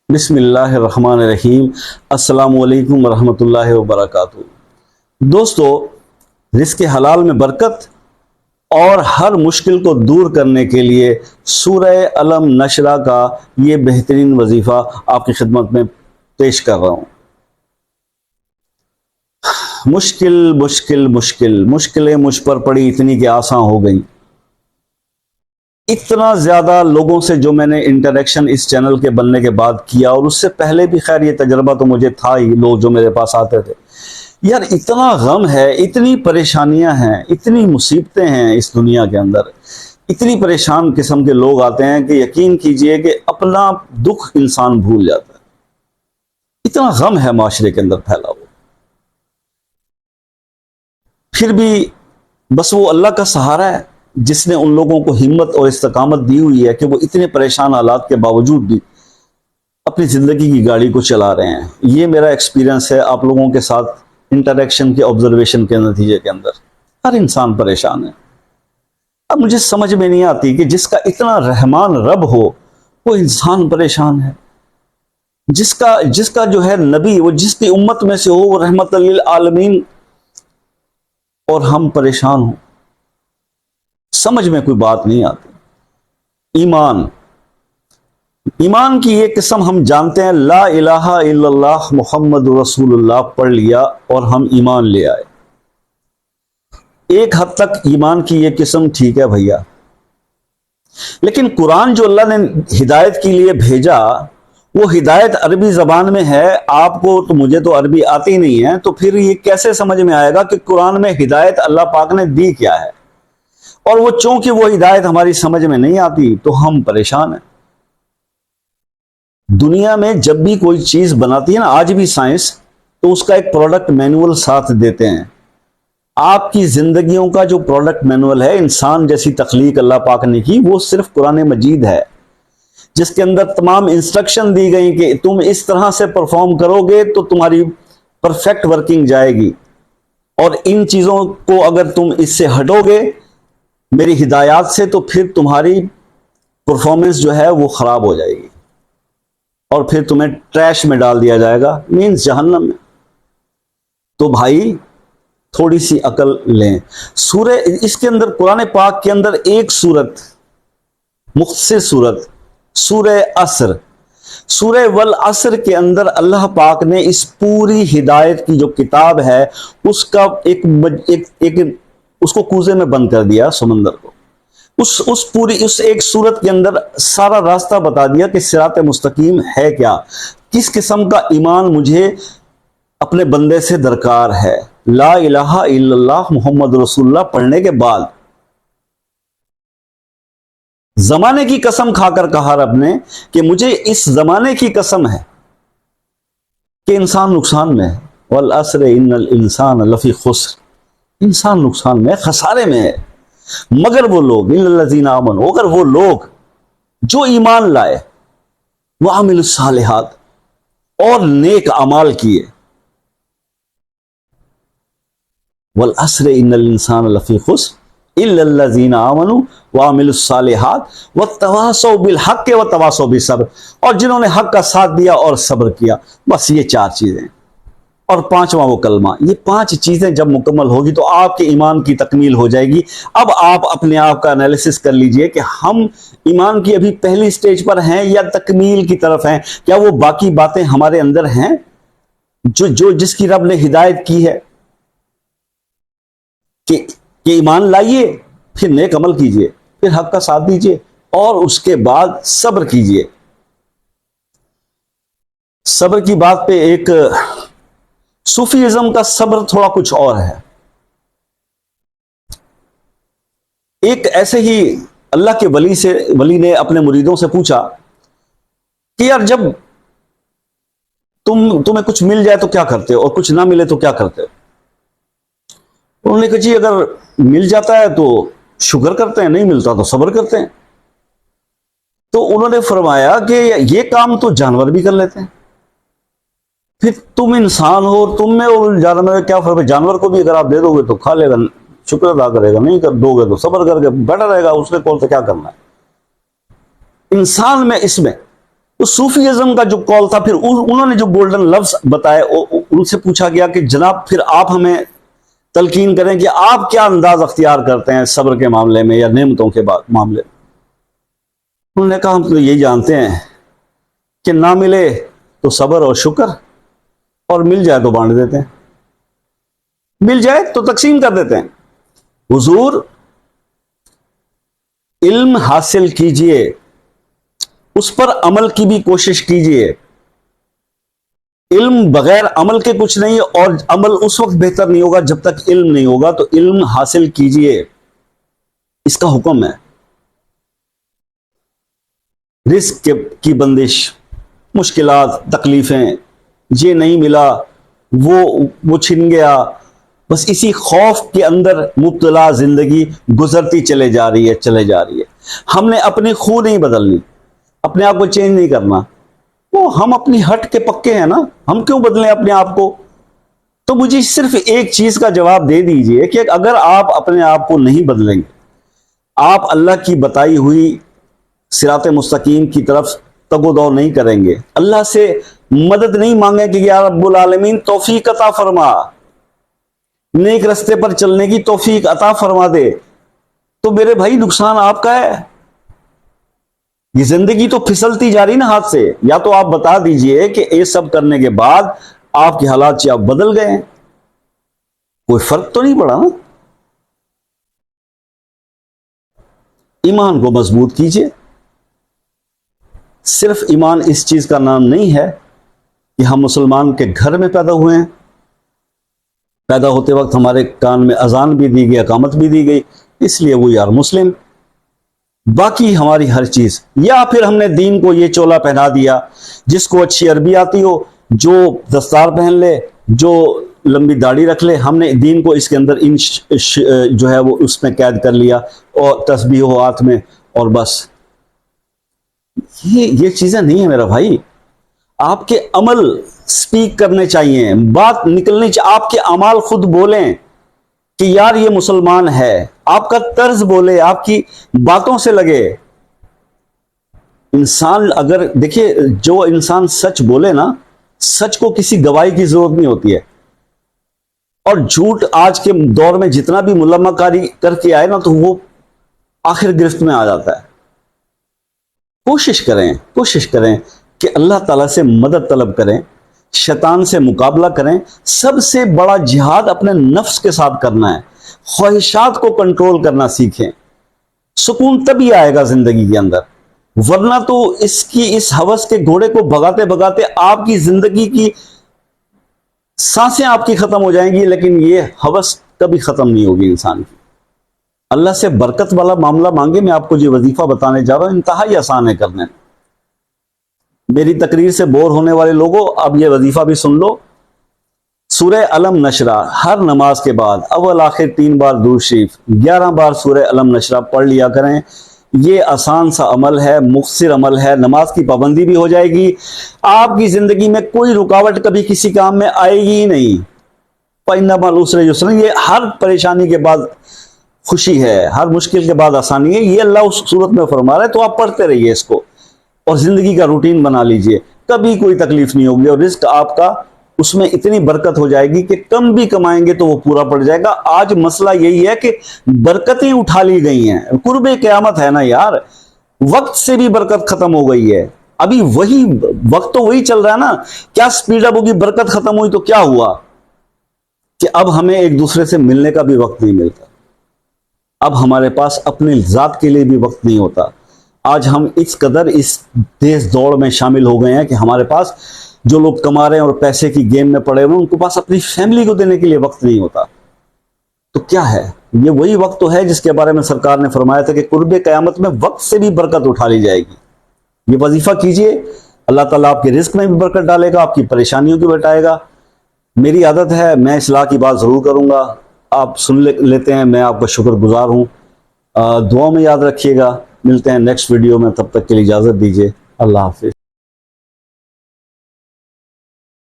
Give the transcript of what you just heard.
بسم اللہ الرحمن الرحیم۔ السلام علیکم ورحمۃ اللہ وبرکاتہ۔ دوستو، رزق حلال میں برکت اور ہر مشکل کو دور کرنے کے لیے سورہ علم نشرہ کا یہ بہترین وظیفہ آپ کی خدمت میں پیش کر رہا ہوں۔ مشکلیں مجھ پر پڑی اتنی کہ آسان ہو گئیں۔ اتنا زیادہ لوگوں سے جو میں نے انٹریکشن اس چینل کے بننے کے بعد کیا، اور اس سے پہلے بھی خیر یہ تجربہ تو مجھے تھا ہی، لوگ جو میرے پاس آتے تھے، یار اتنا غم ہے، اتنی پریشانیاں ہیں، اتنی مصیبتیں ہیں اس دنیا کے اندر، اتنی پریشان قسم کے لوگ آتے ہیں کہ یقین کیجئے کہ اپنا دکھ انسان بھول جاتا ہے۔ اتنا غم ہے معاشرے کے اندر پھیلا ہوا، پھر بھی بس وہ اللہ کا سہارا ہے جس نے ان لوگوں کو ہمت اور استقامت دی ہوئی ہے کہ وہ اتنے پریشان حالات کے باوجود بھی اپنی زندگی کی گاڑی کو چلا رہے ہیں۔ یہ میرا ایکسپیرینس ہے آپ لوگوں کے ساتھ انٹریکشن کے آبزرویشن کے نتیجے کے اندر۔ ہر انسان پریشان ہے۔ اب مجھے سمجھ میں نہیں آتی کہ جس کا اتنا رحمان رب ہو وہ انسان پریشان ہے، جس کا جو ہے نبی، وہ جس کی امت میں سے ہو، وہ رحمت للعالمین، اور ہم پریشان ہوں۔ سمجھ میں کوئی بات نہیں آتی۔ ایمان کی یہ قسم ہم جانتے ہیں، لا الہ الا اللہ محمد رسول اللہ پڑھ لیا اور ہم ایمان لے آئے۔ ایک حد تک ایمان کی یہ قسم ٹھیک ہے بھیا، لیکن قرآن جو اللہ نے ہدایت کے لیے بھیجا، وہ ہدایت عربی زبان میں ہے۔ آپ کو تو، مجھے تو عربی آتی نہیں ہے، تو پھر یہ کیسے سمجھ میں آئے گا کہ قرآن میں ہدایت اللہ پاک نے دی کیا ہے؟ اور وہ چونکہ وہ ہدایت ہماری سمجھ میں نہیں آتی تو ہم پریشان ہیں۔ دنیا میں جب بھی کوئی چیز بناتی ہے نا، آج بھی سائنس، تو اس کا ایک پروڈکٹ مینول ساتھ دیتے ہیں۔ آپ کی زندگیوں کا جو پروڈکٹ مینول ہے، انسان جیسی تخلیق اللہ پاک نے کی، وہ صرف قرآن مجید ہے، جس کے اندر تمام انسٹرکشن دی گئی کہ تم اس طرح سے پرفارم کرو گے تو تمہاری پرفیکٹ ورکنگ جائے گی، اور ان چیزوں کو اگر تم اس سے ہٹو گے میری ہدایات سے تو پھر تمہاری پرفارمنس جو ہے وہ خراب ہو جائے گی، اور پھر تمہیں ٹریش میں ڈال دیا جائے گا، مینز جہنم میں۔ تو بھائی تھوڑی سی عقل لیں۔ سورہ، اس کے اندر قرآن پاک کے اندر ایک سورت، مختصر سورت، سورہ عصر، سورہ والعصر کے اندر اللہ پاک نے اس پوری ہدایت کی جو کتاب ہے اس کا اس کو کوزے میں بند کر دیا، سمندر کو۔ اس ایک سورت کے اندر سارا راستہ بتا دیا کہ صراط مستقیم ہے کیا، کس قسم کا ایمان مجھے اپنے بندے سے درکار ہے۔ لا الہ الا اللہ محمد رسول اللہ پڑھنے کے بعد زمانے کی قسم کھا کر کہا رب نے کہ مجھے اس زمانے کی قسم ہے کہ انسان نقصان میں ہے، والعصر ان الانسان لفی خسر، انسان نقصان میں، خسارے میں ہے، مگر وہ لوگ، الا الذین آمنوا، اگر وہ لوگ جو ایمان لائے، وعملوا الصالحات، اور نیک اعمال کیے، والعصر ان الانسان لفی خسر الا الذین آمنوا وعملوا الصالحات وتواصوا بالحق وتواصوا بالصبر، اور جنہوں نے حق کا ساتھ دیا اور صبر کیا۔ بس یہ چار چیزیں، اور پانچواں وہ کلمہ۔ یہ پانچ چیزیں جب مکمل ہوگی تو آپ کے ایمان کی تکمیل ہو جائے گی۔ اب آپ اپنے آپ کا انالیسس کر لیجئے کہ ہم ایمان کی ابھی پہلی سٹیج پر ہیں یا تکمیل کی طرف ہیں؟ کیا وہ باقی باتیں ہمارے اندر ہیں جس کی رب نے ہدایت کی ہے کہ ایمان لائیے، پھر نیک عمل کیجئے، پھر حق کا ساتھ دیجئے، اور اس کے بعد صبر کیجئے۔ صبر کی بات پہ ایک صوفیزم کا صبر تھوڑا کچھ اور ہے۔ ایک ایسے ہی اللہ کے ولی نے اپنے مریدوں سے پوچھا کہ یار جب تمہیں کچھ مل جائے تو کیا کرتے ہو، اور کچھ نہ ملے تو کیا کرتے ہو؟ انہوں نے کہا جی اگر مل جاتا ہے تو شکر کرتے ہیں، نہیں ملتا تو صبر کرتے ہیں۔ تو انہوں نے فرمایا کہ یہ کام تو جانور بھی کر لیتے ہیں، پھر تم انسان ہو، تم میں اور جانور میں کیا فرق ہے؟ جانور کو بھی اگر آپ دے دو گے تو کھا لے گا، شکر ادا کرے گا، نہیں کر دو گے تو صبر کر کے بیٹھا رہے گا، اس نے کون سے کیا کرنا ہے؟ انسان میں اس میں تو صوفیزم کا جو کال تھا، پھر انہوں نے جو گولڈن لفظ بتائے، ان سے پوچھا گیا کہ جناب پھر آپ ہمیں تلقین کریں کہ آپ کیا انداز اختیار کرتے ہیں صبر کے معاملے میں یا نعمتوں کے معاملے میں. انہوں نے کہا ہم تو یہی جانتے ہیں کہ نہ ملے تو صبر اور شکر، اور مل جائے تو بانٹ دیتے ہیں، مل جائے تو تقسیم کر دیتے ہیں. حضور علم حاصل کیجئے، اس پر عمل کی بھی کوشش کیجئے. علم بغیر عمل کے کچھ نہیں، اور عمل اس وقت بہتر نہیں ہوگا جب تک علم نہیں ہوگا. تو علم حاصل کیجئے، اس کا حکم ہے. رزق کی بندش، مشکلات، تکلیفیں، یہ نہیں ملا، وہ چھن گیا، بس اسی خوف کے اندر مبتلا زندگی گزرتی چلے جا رہی ہے. ہم نے اپنی خو نہیں بدلنی، اپنے آپ کو چینج نہیں کرنا. وہ ہم اپنی ہٹ کے پکے ہیں نا، ہم کیوں بدلیں اپنے آپ کو؟ تو مجھے صرف ایک چیز کا جواب دے دیجئے کہ اگر آپ اپنے آپ کو نہیں بدلیں گے، آپ اللہ کی بتائی ہوئی صراط مستقیم کی طرف تگ و دو نہیں کریں گے، اللہ سے مدد نہیں مانگیں کہ یا رب العالمین توفیق عطا فرما، نیک رستے پر چلنے کی توفیق عطا فرما دے، تو میرے بھائی نقصان آپ کا ہے. یہ زندگی تو پھسلتی جا رہی نا ہاتھ سے. یا تو آپ بتا دیجئے کہ یہ سب کرنے کے بعد آپ کے حالات سے آپ بدل گئے ہیں، کوئی فرق تو نہیں پڑا نا. ایمان کو مضبوط کیجئے. صرف ایمان اس چیز کا نام نہیں ہے کہ ہم مسلمان کے گھر میں پیدا ہوئے ہیں، پیدا ہوتے وقت ہمارے کان میں اذان بھی دی گئی، اقامت بھی دی گئی، اس لیے وہ یار مسلم. باقی ہماری ہر چیز، یا پھر ہم نے دین کو یہ چولا پہنا دیا، جس کو اچھی عربی آتی ہو، جو دستار پہن لے، جو لمبی داڑھی رکھ لے، ہم نے دین کو اس کے اندر جو ہے وہ اس میں قید کر لیا، اور تسبیح ہو ہاتھ میں، اور بس. یہ چیزیں نہیں ہیں میرا بھائی. آپ کے عمل سپیک کرنے چاہیے، بات نکلنی چاہیے، آپ کے اعمال خود بولیں کہ یار یہ مسلمان ہے. آپ کا طرز بولے، آپ کی باتوں سے لگے. انسان اگر دیکھیے، جو انسان سچ بولے نا، سچ کو کسی گواہی کی ضرورت نہیں ہوتی ہے. اور جھوٹ آج کے دور میں جتنا بھی ملمہ کاری کر کے آئے نا، تو وہ آخر گرفت میں آ جاتا ہے. کوشش کریں کہ اللہ تعالیٰ سے مدد طلب کریں، شیطان سے مقابلہ کریں. سب سے بڑا جہاد اپنے نفس کے ساتھ کرنا ہے. خواہشات کو کنٹرول کرنا سیکھیں. سکون تبھی آئے گا زندگی کے اندر، ورنہ تو اس ہوس کے گھوڑے کو بھگاتے بھگاتے آپ کی زندگی کی سانسیں آپ کی ختم ہو جائیں گی، لیکن یہ ہوس کبھی ختم نہیں ہوگی انسان کی. اللہ سے برکت والا معاملہ مانگے. میں آپ کو جو وظیفہ بتانے جا رہا ہوں انتہائی آسان ہے کرنے. میری تقریر سے بور ہونے والے لوگوں، اب یہ وظیفہ بھی سن لو. سورہ علم نشرہ ہر نماز کے بعد اول آخر 3 بار درود شریف، 11 بار سورہ علم نشرہ پڑھ لیا کریں. یہ آسان سا عمل ہے، مختصر عمل ہے، نماز کی پابندی بھی ہو جائے گی. آپ کی زندگی میں کوئی رکاوٹ کبھی کسی کام میں آئے گی ہی نہیں. فَإِنَّ مَعَ الْعُسْرِ يُسْرًا، یہ ہر پریشانی کے بعد خوشی ہے، ہر مشکل کے بعد آسانی ہے. یہ اللہ اس صورت میں فرما رہا ہے. تو آپ پڑھتے رہیے اس کو، اور زندگی کا روٹین بنا لیجئے. کبھی کوئی تکلیف نہیں ہوگی، اور رزق آپ کا اس میں اتنی برکت ہو جائے گی کہ کم بھی کمائیں گے تو وہ پورا پڑ جائے گا. آج مسئلہ یہی ہے کہ برکتیں اٹھا لی گئی ہیں. قرب قیامت ہے نا یار، وقت سے بھی برکت ختم ہو گئی ہے. ابھی وہی وقت تو وہی چل رہا ہے نا. کیا سپیڈ اپ ہوگی؟ برکت ختم ہوئی تو کیا ہوا کہ اب ہمیں ایک دوسرے سے ملنے کا بھی وقت نہیں ملتا. اب ہمارے پاس اپنی ذات کے لیے بھی وقت نہیں ہوتا. آج ہم اس قدر اس تیز دوڑ میں شامل ہو گئے ہیں کہ ہمارے پاس جو لوگ کما رہے ہیں اور پیسے کی گیم میں پڑے ہوئے ہیں، ان کے پاس اپنی فیملی کو دینے کے لیے وقت نہیں ہوتا. تو کیا ہے یہ؟ وہی وقت تو ہے جس کے بارے میں سرکار نے فرمایا تھا کہ قرب قیامت میں وقت سے بھی برکت اٹھا لی جائے گی. یہ وظیفہ کیجئے، اللہ تعالیٰ آپ کے رزق میں بھی برکت ڈالے گا، آپ کی پریشانیوں کو بٹائے گا. میری عادت ہے، میں اصلاح کی بات ضرور کروں گا. آپ سن لیتے ہیں، میں آپ کا شکر گزار ہوں. دعا میں یاد رکھیے گا. ملتے ہیں نیکسٹ ویڈیو میں، تب تک کے لیے اجازت دیجیے. اللہ حافظ.